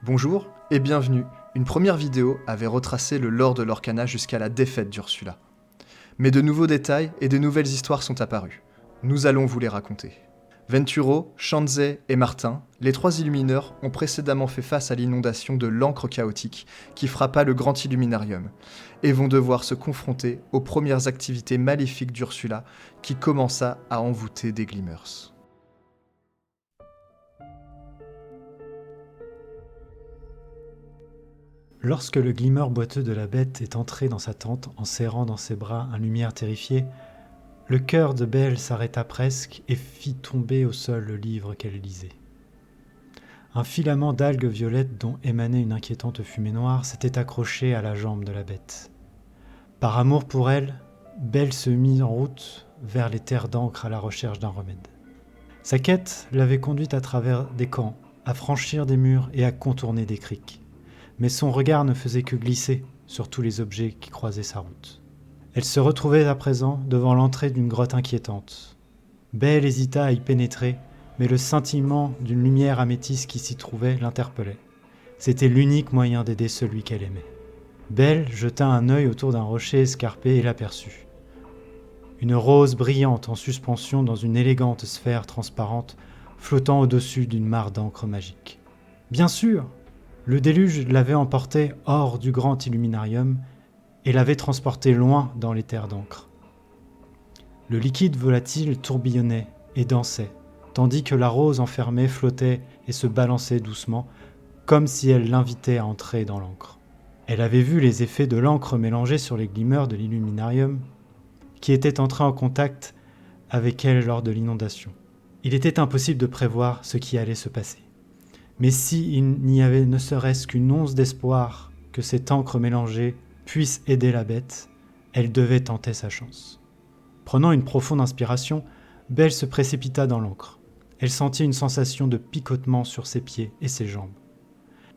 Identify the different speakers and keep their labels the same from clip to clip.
Speaker 1: Bonjour et bienvenue. Une première vidéo avait retracé le lore de Lorcana jusqu'à la défaite d'Ursula. Mais de nouveaux détails et de nouvelles histoires sont apparus. Nous allons vous les raconter. Venturo, Shanzei et Martin, les trois Illumineurs, ont précédemment fait face à l'inondation de l'encre chaotique qui frappa le Grand Illuminarium, et vont devoir se confronter aux premières activités maléfiques d'Ursula qui commença à envoûter des Glimmers.
Speaker 2: Lorsque le glimmer boiteux de la bête est entré dans sa tente en serrant dans ses bras un lumière terrifié, le cœur de Belle s'arrêta presque et fit tomber au sol le livre qu'elle lisait. Un filament d'algues violettes dont émanait une inquiétante fumée noire s'était accroché à la jambe de la bête. Par amour pour elle, Belle se mit en route vers les terres d'encre à la recherche d'un remède. Sa quête l'avait conduite à travers des camps, à franchir des murs et à contourner des criques. Mais son regard ne faisait que glisser sur tous les objets qui croisaient sa route. Elle se retrouvait à présent devant l'entrée d'une grotte inquiétante. Belle hésita à y pénétrer, mais le scintillement d'une lumière améthyste qui s'y trouvait l'interpellait. C'était l'unique moyen d'aider celui qu'elle aimait. Belle jeta un œil autour d'un rocher escarpé et l'aperçut. Une rose brillante en suspension dans une élégante sphère transparente flottant au-dessus d'une mare d'encre magique. Bien sûr! Le déluge l'avait emporté hors du grand illuminarium et l'avait transporté loin dans les terres d'encre. Le liquide volatile tourbillonnait et dansait, tandis que la rose enfermée flottait et se balançait doucement, comme si elle l'invitait à entrer dans l'encre. Elle avait vu les effets de l'encre mélangée sur les glimmers de l'illuminarium, qui étaient entrés en contact avec elle lors de l'inondation. Il était impossible de prévoir ce qui allait se passer. Mais s'il n'y avait ne serait-ce qu'une once d'espoir que cette encre mélangée puisse aider la bête, elle devait tenter sa chance. Prenant une profonde inspiration, Belle se précipita dans l'encre. Elle sentit une sensation de picotement sur ses pieds et ses jambes.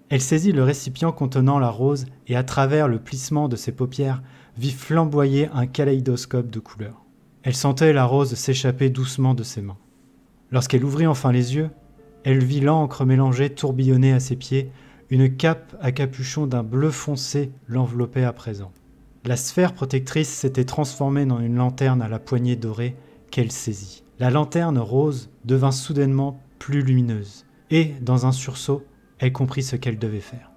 Speaker 2: Elle saisit le récipient contenant la rose et à travers le plissement de ses paupières vit flamboyer un kaléidoscope de couleurs. Elle sentait la rose s'échapper doucement de ses mains. Lorsqu'elle ouvrit enfin les yeux, elle vit l'encre mélangée tourbillonner à ses pieds, une cape à capuchon d'un bleu foncé l'enveloppait à présent. La sphère protectrice s'était transformée en une lanterne à la poignée dorée qu'elle saisit. La lanterne rose devint soudainement plus lumineuse, et, dans un sursaut, elle comprit ce qu'elle devait faire.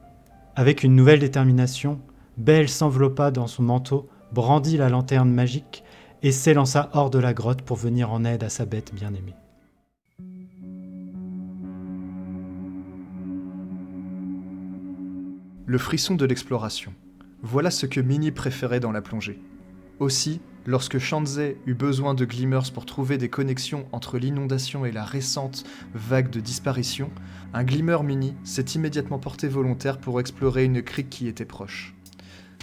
Speaker 2: Avec une nouvelle détermination, Belle s'enveloppa dans son manteau, brandit la lanterne magique et s'élança hors de la grotte pour venir en aide à sa bête bien-aimée.
Speaker 1: Le frisson de l'exploration. Voilà ce que Minnie préférait dans la plongée. Aussi, lorsque Shanzei eut besoin de Glimmers pour trouver des connexions entre l'inondation et la récente vague de disparition, un Glimmer Minnie s'est immédiatement porté volontaire pour explorer une crique qui était proche.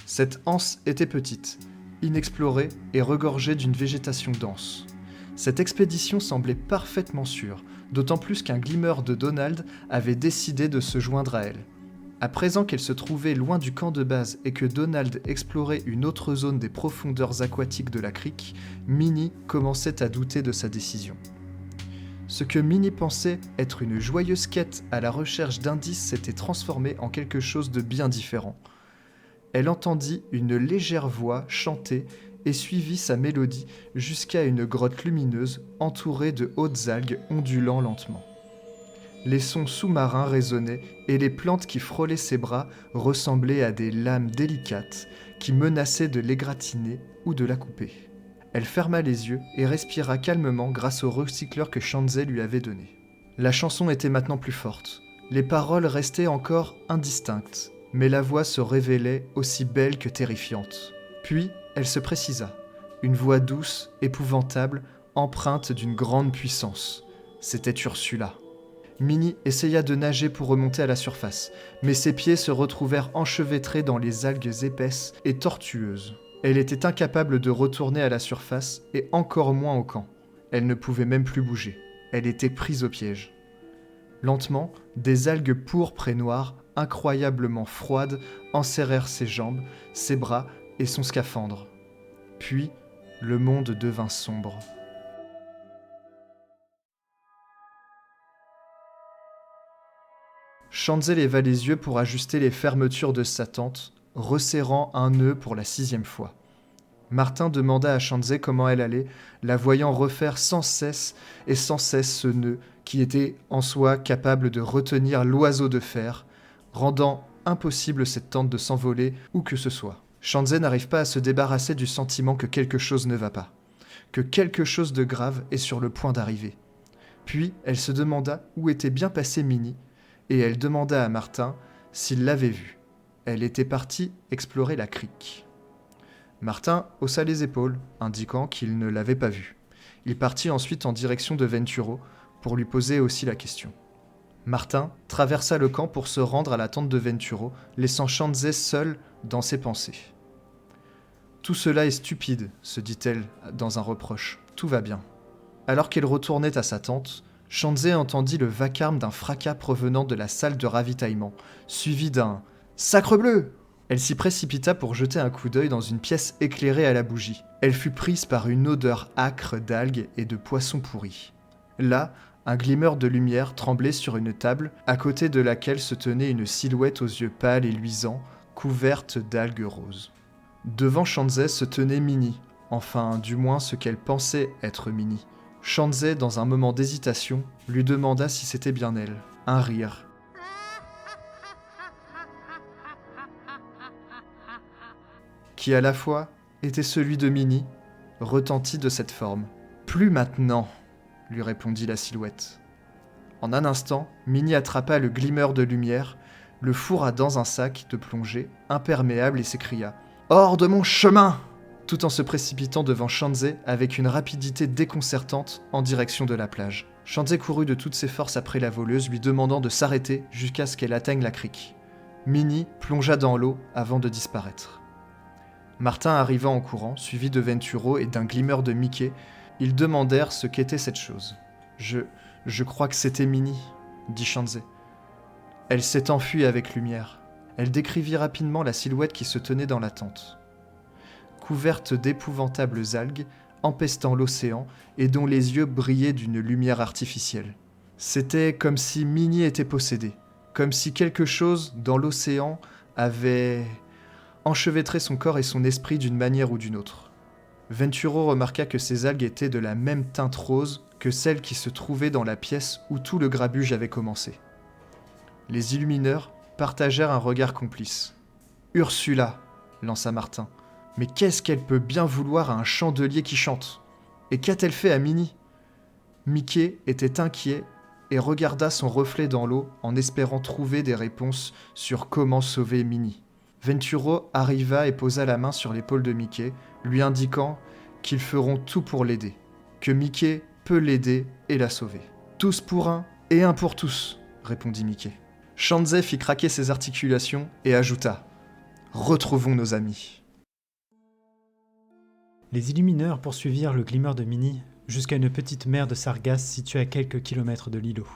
Speaker 1: Cette anse était petite, inexplorée et regorgée d'une végétation dense. Cette expédition semblait parfaitement sûre, d'autant plus qu'un Glimmer de Donald avait décidé de se joindre à elle. À présent qu'elle se trouvait loin du camp de base et que Donald explorait une autre zone des profondeurs aquatiques de la crique, Minnie commençait à douter de sa décision. Ce que Minnie pensait être une joyeuse quête à la recherche d'indices s'était transformé en quelque chose de bien différent. Elle entendit une légère voix chanter et suivit sa mélodie jusqu'à une grotte lumineuse entourée de hautes algues ondulant lentement. Les sons sous-marins résonnaient et les plantes qui frôlaient ses bras ressemblaient à des lames délicates qui menaçaient de l'égratigner ou de la couper. Elle ferma les yeux et respira calmement grâce au recycleur que Shanzei lui avait donné. La chanson était maintenant plus forte. Les paroles restaient encore indistinctes, mais la voix se révélait aussi belle que terrifiante. Puis, elle se précisa. Une voix douce, épouvantable, empreinte d'une grande puissance. C'était Ursula. Minnie essaya de nager pour remonter à la surface, mais ses pieds se retrouvèrent enchevêtrés dans les algues épaisses et tortueuses. Elle était incapable de retourner à la surface et encore moins au camp. Elle ne pouvait même plus bouger. Elle était prise au piège. Lentement, des algues pourpres et noires, incroyablement froides, enserrèrent ses jambes, ses bras et son scaphandre. Puis, le monde devint sombre. Shanzé leva les yeux pour ajuster les fermetures de sa tente, resserrant un nœud pour la 6e fois. Martin demanda à Shanzé comment elle allait, la voyant refaire sans cesse ce nœud qui était en soi capable de retenir l'oiseau de fer, rendant impossible cette tente de s'envoler où que ce soit. Shanzé n'arrive pas à se débarrasser du sentiment que quelque chose ne va pas, que quelque chose de grave est sur le point d'arriver. Puis elle se demanda où était bien passée Minnie, et elle demanda à Martin s'il l'avait vue. Elle était partie explorer la crique. Martin haussa les épaules, indiquant qu'il ne l'avait pas vue. Il partit ensuite en direction de Venturo pour lui poser aussi la question. Martin traversa le camp pour se rendre à la tente de Venturo, laissant Shanzé seule dans ses pensées. « Tout cela est stupide, » se dit-elle dans un reproche. « Tout va bien. » Alors qu'elle retournait à sa tente, Shanzé entendit le vacarme d'un fracas provenant de la salle de ravitaillement, suivi d'un « Sacrebleu !» Elle s'y précipita pour jeter un coup d'œil dans une pièce éclairée à la bougie. Elle fut prise par une odeur âcre d'algues et de poissons pourris. Là, un glimmer de lumière tremblait sur une table, à côté de laquelle se tenait une silhouette aux yeux pâles et luisants, couverte d'algues roses. Devant Shanzé se tenait Minnie, enfin, du moins ce qu'elle pensait être Minnie. Shanzé, dans un moment d'hésitation, lui demanda si c'était bien elle. Un rire. Qui à la fois était celui de Minnie, retentit de cette forme. « Plus maintenant !» lui répondit la silhouette. En un instant, Minnie attrapa le glimmer de lumière, le fourra dans un sac de plongée imperméable et s'écria « Hors de mon chemin !» tout en se précipitant devant Shanzé avec une rapidité déconcertante en direction de la plage. Shanzé courut de toutes ses forces après la voleuse, lui demandant de s'arrêter jusqu'à ce qu'elle atteigne la crique. Minnie plongea dans l'eau avant de disparaître. Martin arriva en courant, suivi de Venturo et d'un glimmer de Mickey. Ils demandèrent ce qu'était cette chose. « Je crois que c'était Minnie, » dit Shanzé. Elle s'est enfuie avec lumière. Elle décrivit rapidement la silhouette qui se tenait dans la tente. Couverte d'épouvantables algues, empestant l'océan et dont les yeux brillaient d'une lumière artificielle. C'était comme si Minnie était possédée, comme si quelque chose dans l'océan avait enchevêtré son corps et son esprit d'une manière ou d'une autre. Venturo remarqua que ces algues étaient de la même teinte rose que celles qui se trouvaient dans la pièce où tout le grabuge avait commencé. Les illumineurs partagèrent un regard complice. « Ursula !» lança Martin. « Mais qu'est-ce qu'elle peut bien vouloir à un chandelier qui chante ? Et qu'a-t-elle fait à Minnie ?» Mickey était inquiet et regarda son reflet dans l'eau en espérant trouver des réponses sur comment sauver Minnie. Venturo arriva et posa la main sur l'épaule de Mickey, lui indiquant qu'ils feront tout pour l'aider, que Mickey peut l'aider et la sauver. « Tous pour un et un pour tous », répondit Mickey. Shanzé fit craquer ses articulations et ajouta « Retrouvons nos amis ».
Speaker 2: Les illumineurs poursuivirent le glimmer de Minnie jusqu'à une petite mer de sargasses située à quelques kilomètres de l'îlot.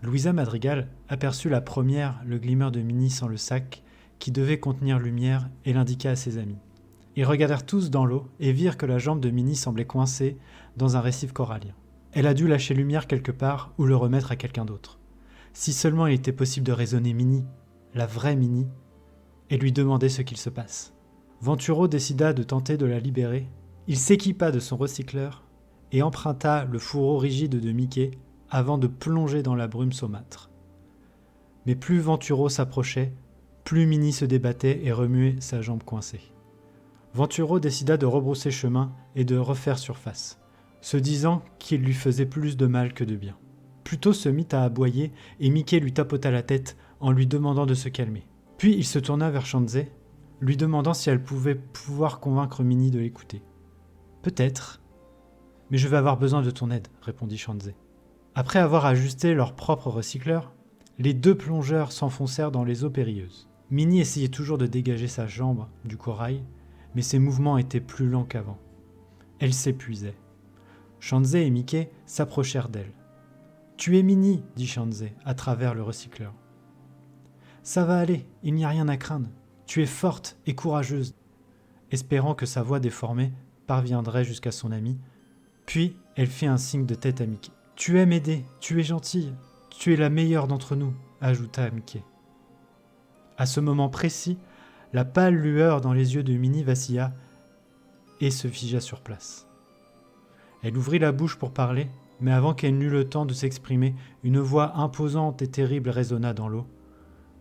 Speaker 2: Louisa Madrigal aperçut la première le glimmer de Minnie sans le sac qui devait contenir lumière et l'indiqua à ses amis. Ils regardèrent tous dans l'eau et virent que la jambe de Minnie semblait coincée dans un récif corallien. Elle a dû lâcher lumière quelque part ou le remettre à quelqu'un d'autre. Si seulement il était possible de raisonner Minnie, la vraie Minnie, et lui demander ce qu'il se passe. Venturo décida de tenter de la libérer. Il s'équipa de son recycleur et emprunta le fourreau rigide de Mickey avant de plonger dans la brume saumâtre. Mais plus Venturo s'approchait, plus Minnie se débattait et remuait sa jambe coincée. Venturo décida de rebrousser chemin et de refaire surface, se disant qu'il lui faisait plus de mal que de bien. Pluto se mit à aboyer et Mickey lui tapota la tête en lui demandant de se calmer. Puis il se tourna vers Shanzé, lui demandant si elle pouvait pouvoir convaincre Minnie de l'écouter. « Peut-être, mais je vais avoir besoin de ton aide, » répondit Shanzé. Après avoir ajusté leur propre recycleur, les deux plongeurs s'enfoncèrent dans les eaux périlleuses. Minnie essayait toujours de dégager sa jambe du corail, mais ses mouvements étaient plus lents qu'avant. Elle s'épuisait. Shanzé et Mickey s'approchèrent d'elle. « Tu es Minnie, » dit Shanzé à travers le recycleur. « Ça va aller, il n'y a rien à craindre. Tu es forte et courageuse. » Espérant que sa voix déformée parviendrait jusqu'à son amie, puis elle fit un signe de tête à Mickey. « Tu aimes aider, tu es gentille, tu es la meilleure d'entre nous, ajouta Mickey. À ce moment précis, la pâle lueur dans les yeux de Minnie vacilla et se figea sur place. Elle ouvrit la bouche pour parler, mais avant qu'elle n'eût le temps de s'exprimer, une voix imposante et terrible résonna dans l'eau.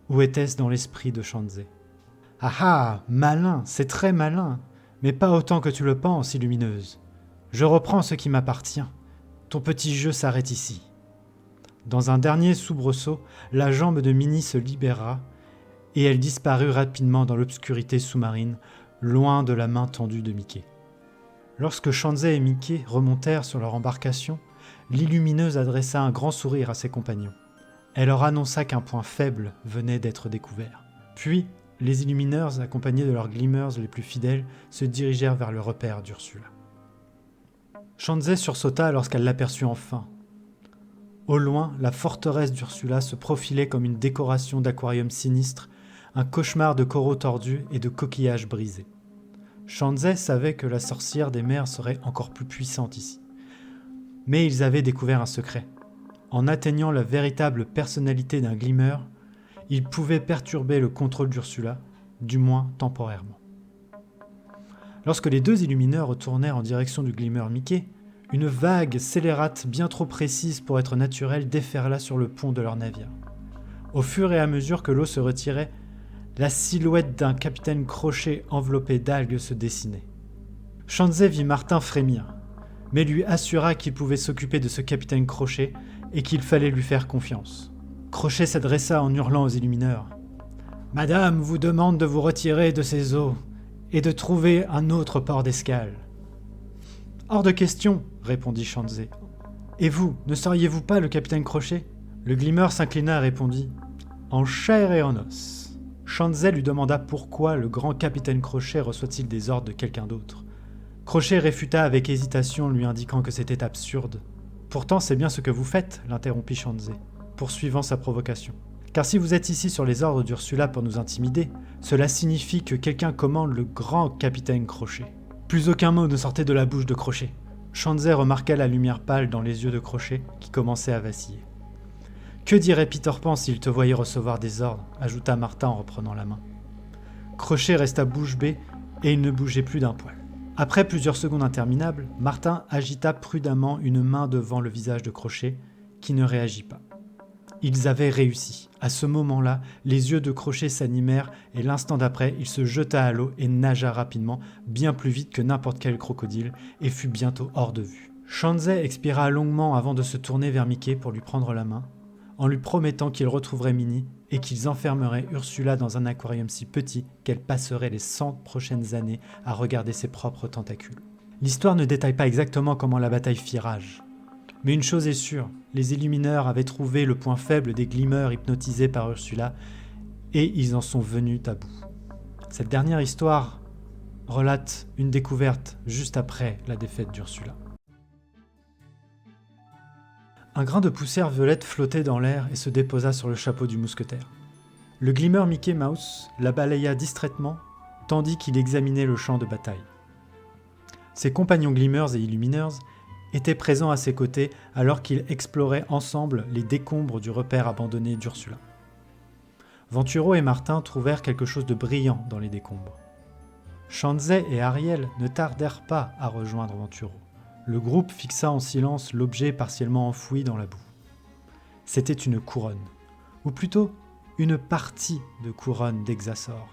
Speaker 2: Où était-ce dans l'esprit de Shanzé ? « Ah ah, malin, c'est très malin, mais pas autant que tu le penses, Illumineuse. Je reprends ce qui m'appartient. Ton petit jeu s'arrête ici. » Dans un dernier soubresaut, la jambe de Minnie se libéra et elle disparut rapidement dans l'obscurité sous-marine, loin de la main tendue de Mickey. Lorsque Shanzé et Mickey remontèrent sur leur embarcation, l'Illumineuse adressa un grand sourire à ses compagnons. Elle leur annonça qu'un point faible venait d'être découvert. Puis, les Illumineurs, accompagnés de leurs Glimmers les plus fidèles, se dirigèrent vers le repère d'Ursula. Shanzé sursauta lorsqu'elle l'aperçut enfin. Au loin, la forteresse d'Ursula se profilait comme une décoration d'aquarium sinistre, un cauchemar de coraux tordus et de coquillages brisés. Shanzé savait que la sorcière des mers serait encore plus puissante ici. Mais ils avaient découvert un secret. En atteignant la véritable personnalité d'un Glimmer, ils pouvaient perturber le contrôle d'Ursula, du moins temporairement. Lorsque les deux Illumineurs retournèrent en direction du Glimmer Mickey, une vague scélérate bien trop précise pour être naturelle déferla sur le pont de leur navire. Au fur et à mesure que l'eau se retirait, la silhouette d'un capitaine Crochet enveloppé d'algues se dessinait. Shanzé vit Martin frémir, mais lui assura qu'il pouvait s'occuper de ce capitaine Crochet et qu'il fallait lui faire confiance. Crochet s'adressa en hurlant aux Illumineurs. « Madame vous demande de vous retirer de ces eaux et de trouver un autre port d'escale. »« Hors de question, » répondit Shanzé. « Et vous, ne seriez-vous pas le capitaine Crochet ?» Le Glimmer s'inclina et répondit « En chair et en os. » Shanzé lui demanda pourquoi le grand capitaine Crochet reçoit-il des ordres de quelqu'un d'autre. Crochet réfuta avec hésitation, lui indiquant que c'était absurde. « Pourtant, c'est bien ce que vous faites, » l'interrompit Shanzé, poursuivant sa provocation. « Car si vous êtes ici sur les ordres d'Ursula pour nous intimider, cela signifie que quelqu'un commande le grand capitaine Crochet. » Plus aucun mot ne sortait de la bouche de Crochet. Shanzé remarqua la lumière pâle dans les yeux de Crochet qui commençaient à vaciller. « Que dirait Peter Pan s'il te voyait recevoir des ordres » ajouta Martin en reprenant la main. Crochet resta bouche bée et il ne bougeait plus d'un poil. Après plusieurs secondes interminables, Martin agita prudemment une main devant le visage de Crochet, qui ne réagit pas. Ils avaient réussi. À ce moment-là, les yeux de Crochet s'animèrent et l'instant d'après, il se jeta à l'eau et nagea rapidement, bien plus vite que n'importe quel crocodile, et fut bientôt hors de vue. Shanzé expira longuement avant de se tourner vers Mickey pour lui prendre la main, en lui promettant qu'il retrouverait Minnie et qu'ils enfermeraient Ursula dans un aquarium si petit qu'elle passerait les 100 prochaines années à regarder ses propres tentacules. L'histoire ne détaille pas exactement comment la bataille fit rage. Mais une chose est sûre, les Illumineurs avaient trouvé le point faible des Glimmers hypnotisés par Ursula et ils en sont venus à bout. Cette dernière histoire relate une découverte juste après la défaite d'Ursula. Un grain de poussière violette flottait dans l'air et se déposa sur le chapeau du mousquetaire. Le Glimmer Mickey Mouse la balaya distraitement, tandis qu'il examinait le champ de bataille. Ses compagnons Glimmers et Illumineurs étaient présents à ses côtés alors qu'ils exploraient ensemble les décombres du repère abandonné d'Ursula. Venturo et Martin trouvèrent quelque chose de brillant dans les décombres. Shanzé et Ariel ne tardèrent pas à rejoindre Venturo. Le groupe fixa en silence l'objet partiellement enfoui dans la boue. C'était une couronne, ou plutôt une partie de couronne d'Hexasaur.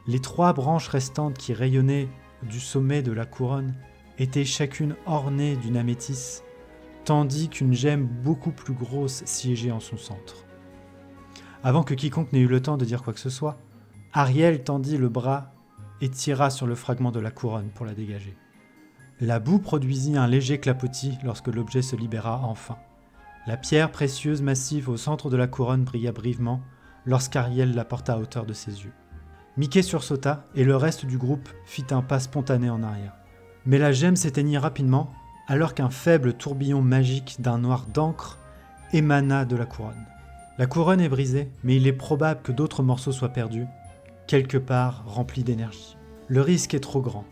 Speaker 2: Les 3 branches restantes qui rayonnaient du sommet de la couronne étaient chacune ornées d'une améthyste, tandis qu'une gemme beaucoup plus grosse siégeait en son centre. Avant que quiconque n'ait eu le temps de dire quoi que ce soit, Ariel tendit le bras et tira sur le fragment de la couronne pour la dégager. La boue produisit un léger clapotis lorsque l'objet se libéra enfin. La pierre précieuse massive au centre de la couronne brilla brièvement lorsqu'Ariel la porta à hauteur de ses yeux. Mickey sursauta et le reste du groupe fit un pas spontané en arrière. Mais la gemme s'éteignit rapidement alors qu'un faible tourbillon magique d'un noir d'encre émana de la couronne. La couronne est brisée, mais il est probable que d'autres morceaux soient perdus, quelque part remplis d'énergie. Le risque est trop grand.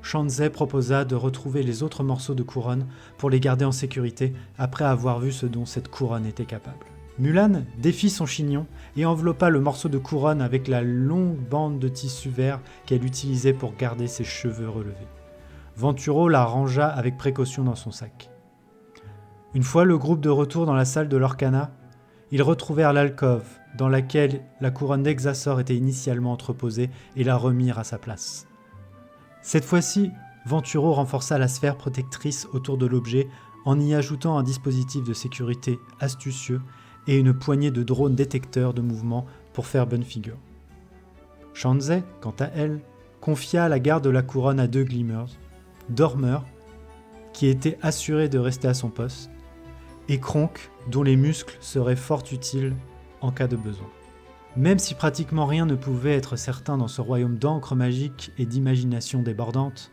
Speaker 2: Shanzé proposa de retrouver les autres morceaux de couronne pour les garder en sécurité après avoir vu ce dont cette couronne était capable. Mulan défit son chignon et enveloppa le morceau de couronne avec la longue bande de tissu vert qu'elle utilisait pour garder ses cheveux relevés. Venturo la rangea avec précaution dans son sac. Une fois le groupe de retour dans la salle de l'Orcana, ils retrouvèrent l'alcôve dans laquelle la couronne d'Exasor était initialement entreposée et la remirent à sa place. Cette fois-ci, Venturo renforça la sphère protectrice autour de l'objet en y ajoutant un dispositif de sécurité astucieux et une poignée de drones détecteurs de mouvement pour faire bonne figure. Shanzei, quant à elle, confia la garde de la couronne à 2 Glimmers, Dormeur, qui était assuré de rester à son poste, et Kronk, dont les muscles seraient fort utiles en cas de besoin. Même si pratiquement rien ne pouvait être certain dans ce royaume d'encre magique et d'imagination débordante,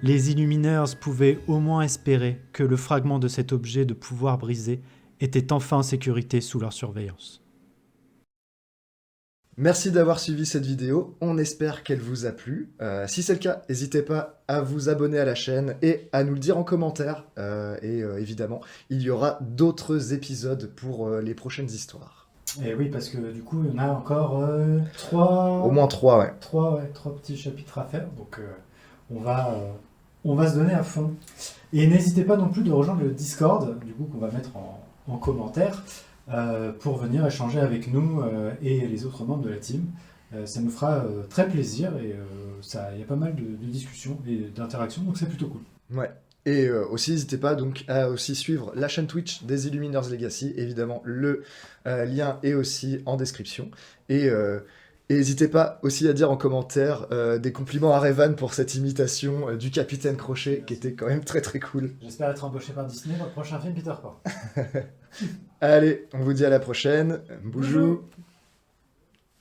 Speaker 2: les Illumineurs pouvaient au moins espérer que le fragment de cet objet de pouvoir brisé était enfin en sécurité sous leur surveillance.
Speaker 1: Merci d'avoir suivi cette vidéo, on espère qu'elle vous a plu. Si c'est le cas, n'hésitez pas à vous abonner à la chaîne et à nous le dire en commentaire. Évidemment, il y aura d'autres épisodes pour les prochaines histoires.
Speaker 2: Et oui, parce que du coup, il y en a encore 3...
Speaker 1: Au moins 3, ouais.
Speaker 2: 3 petits chapitres à faire, donc on va se donner à fond. Et n'hésitez pas non plus de rejoindre le Discord, du coup, qu'on va mettre en commentaire, pour venir échanger avec nous et les autres membres de la team. Ça nous fera très plaisir et il y a pas mal de discussions et d'interactions, donc c'est plutôt cool.
Speaker 1: Ouais. Et aussi, n'hésitez pas donc à aussi suivre la chaîne Twitch des Illuminers Legacy. Évidemment, le lien est aussi en description. Et n'hésitez pas aussi à dire en commentaire des compliments à Revan pour cette imitation du Capitaine Crochet, qui était quand même très très cool.
Speaker 2: J'espère être embauché par Disney pour le prochain film Peter Pan.
Speaker 1: Allez, on vous dit à la prochaine. Boujou.